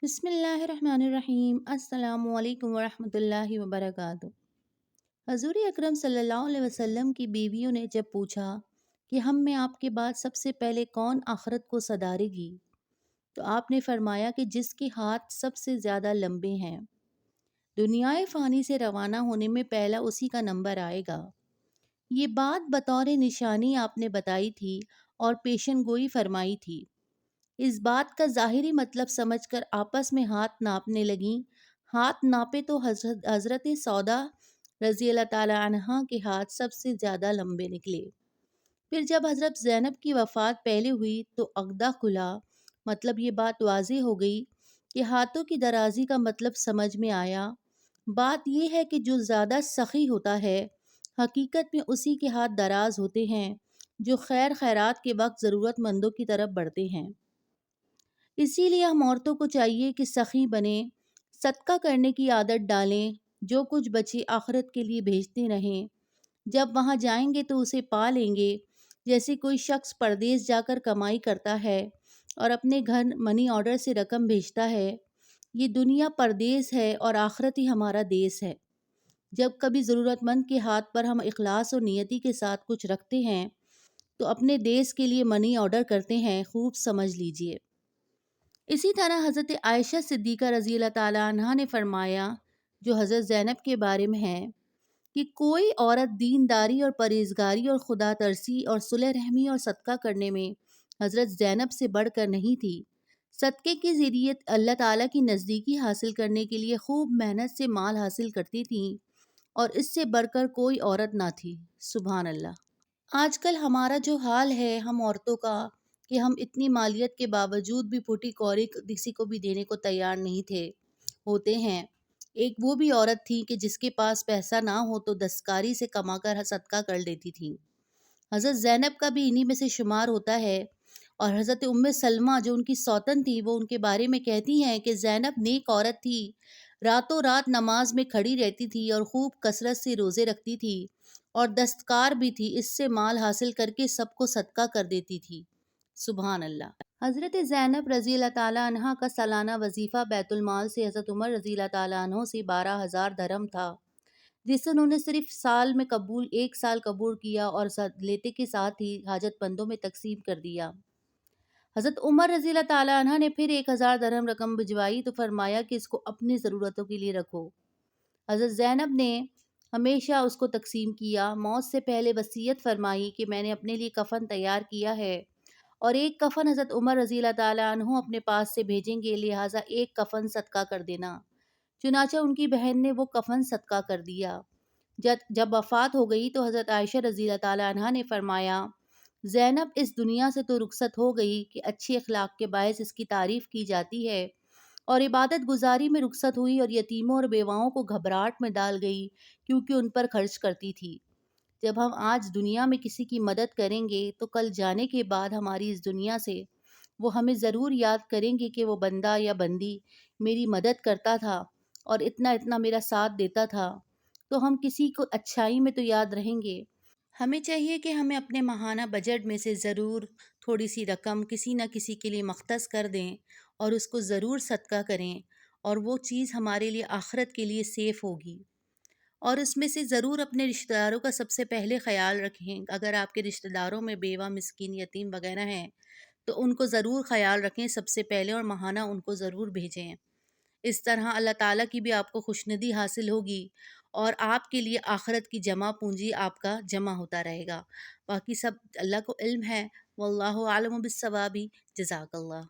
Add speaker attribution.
Speaker 1: بسم اللہ الرحمن الرحیم۔ السلام علیکم ورحمۃ اللہ وبرکاتہ۔ حضور اکرم صلی اللہ علیہ وسلم کی بیویوں نے جب پوچھا کہ ہم میں آپ کے بعد سب سے پہلے کون آخرت کو صدارے گی، تو آپ نے فرمایا کہ جس کے ہاتھ سب سے زیادہ لمبے ہیں۔ دنیائے فانی سے روانہ ہونے میں پہلا اسی کا نمبر آئے گا۔ یہ بات بطور نشانی آپ نے بتائی تھی اور پیشن گوئی فرمائی تھی۔ اس بات کا ظاہری مطلب سمجھ کر آپس میں ہاتھ ناپنے لگیں۔ ہاتھ ناپے تو حضرت سودا رضی اللہ تعالیٰ عنہا کے ہاتھ سب سے زیادہ لمبے نکلے۔ پھر جب حضرت زینب کی وفات پہلے ہوئی تو عقدہ کھلا، مطلب یہ بات واضح ہو گئی کہ ہاتھوں کی درازی کا مطلب سمجھ میں آیا۔ بات یہ ہے کہ جو زیادہ سخی ہوتا ہے، حقیقت میں اسی کے ہاتھ دراز ہوتے ہیں جو خیر خیرات کے وقت ضرورت مندوں کی طرف بڑھتے ہیں۔ اسی لیے ہم عورتوں کو چاہیے کہ سخی بنیں، صدقہ کرنے کی عادت ڈالیں، جو کچھ بچے آخرت کے لیے بھیجتے رہیں۔ جب وہاں جائیں گے تو اسے پا لیں گے، جیسے کوئی شخص پردیس جا کر کمائی کرتا ہے اور اپنے گھر منی آرڈر سے رقم بھیجتا ہے۔ یہ دنیا پردیس ہے اور آخرت ہی ہمارا دیس ہے۔ جب کبھی ضرورت مند کے ہاتھ پر ہم اخلاص اور نیتی کے ساتھ کچھ رکھتے ہیں تو اپنے دیس کے لیے منی آرڈر کرتے ہیں، خوب سمجھ لیجئے۔ اسی طرح حضرت عائشہ صدیقہ رضی اللہ تعالیٰ عنہا نے فرمایا، جو حضرت زینب کے بارے میں ہے، کہ کوئی عورت دینداری اور پرہیزگاری اور خدا ترسی اور صلح رحمی اور صدقہ کرنے میں حضرت زینب سے بڑھ کر نہیں تھی۔ صدقے کے ذریعے اللہ تعالیٰ کی نزدیکی حاصل کرنے کے لیے خوب محنت سے مال حاصل کرتی تھیں، اور اس سے بڑھ کر کوئی عورت نہ تھی۔ سبحان اللہ۔ آج کل ہمارا جو حال ہے ہم عورتوں کا، کہ ہم اتنی مالیت کے باوجود بھی پھوٹی کوری کسی کو بھی دینے کو تیار نہیں ہوتے ہیں۔ ایک وہ بھی عورت تھی کہ جس کے پاس پیسہ نہ ہو تو دستکاری سے کما کر صدقہ کر لیتی تھی۔ حضرت زینب کا بھی انہی میں سے شمار ہوتا ہے، اور حضرت ام سلمہ جو ان کی سوتن تھی، وہ ان کے بارے میں کہتی ہیں کہ زینب نیک عورت تھی، راتوں رات نماز میں کھڑی رہتی تھی اور خوب کثرت سے روزے رکھتی تھی، اور دستکار بھی تھی، اس سے مال حاصل کر کے سب کو صدقہ کر دیتی تھی۔ سبحان اللہ۔ حضرت زینب رضی اللہ تعالیٰ عنہا کا سالانہ وظیفہ بیت المال سے حضرت عمر رضی اللہ تعالیٰ عنہ سے 12,000 درہم تھا، جسے انہوں نے صرف ایک سال قبول کیا اور لیتے کے ساتھ ہی حاجت مندوں میں تقسیم کر دیا۔ حضرت عمر رضی اللہ تعالیٰ عنہ نے پھر 1,000 درہم رقم بھجوائی تو فرمایا کہ اس کو اپنی ضرورتوں کے لیے رکھو۔ حضرت زینب نے ہمیشہ اس کو تقسیم کیا۔ موت سے پہلے وصیت فرمائی کہ میں نے اپنے لیے کفن تیار کیا ہے، اور ایک کفن حضرت عمر رضی اللہ تعالیٰ عنہ اپنے پاس سے بھیجیں گے، لہٰذا ایک کفن صدقہ کر دینا۔ چنانچہ ان کی بہن نے وہ کفن صدقہ کر دیا۔ جب وفات ہو گئی تو حضرت عائشہ رضی اللہ تعالیٰ عنہا نے فرمایا، زینب اس دنیا سے تو رخصت ہو گئی کہ اچھے اخلاق کے باعث اس کی تعریف کی جاتی ہے، اور عبادت گزاری میں رخصت ہوئی اور یتیموں اور بیواؤں کو گھبراہٹ میں ڈال گئی کیونکہ ان پر خرچ کرتی تھی۔ جب ہم آج دنیا میں کسی کی مدد کریں گے تو کل جانے کے بعد ہماری اس دنیا سے وہ ہمیں ضرور یاد کریں گے کہ وہ بندہ یا بندی میری مدد کرتا تھا اور اتنا اتنا میرا ساتھ دیتا تھا، تو ہم کسی کو اچھائی میں تو یاد رہیں گے۔ ہمیں چاہیے کہ ہمیں اپنے ماہانہ بجٹ میں سے ضرور تھوڑی سی رقم کسی نہ کسی کے لیے مختص کر دیں اور اس کو ضرور صدقہ کریں، اور وہ چیز ہمارے لیے آخرت کے لیے سیف ہوگی۔ اور اس میں سے ضرور اپنے رشتہ داروں کا سب سے پہلے خیال رکھیں۔ اگر آپ کے رشتہ داروں میں بیوہ، مسکین، یتیم وغیرہ ہیں تو ان کو ضرور خیال رکھیں سب سے پہلے، اور ماہانہ ان کو ضرور بھیجیں۔ اس طرح اللہ تعالیٰ کی بھی آپ کو خوشندی حاصل ہوگی، اور آپ کے لیے آخرت کی جمع پونجی آپ کا جمع ہوتا رہے گا۔ باقی سب اللہ کو علم ہے۔ واللہ عالم بالصواب۔ جزاک اللہ۔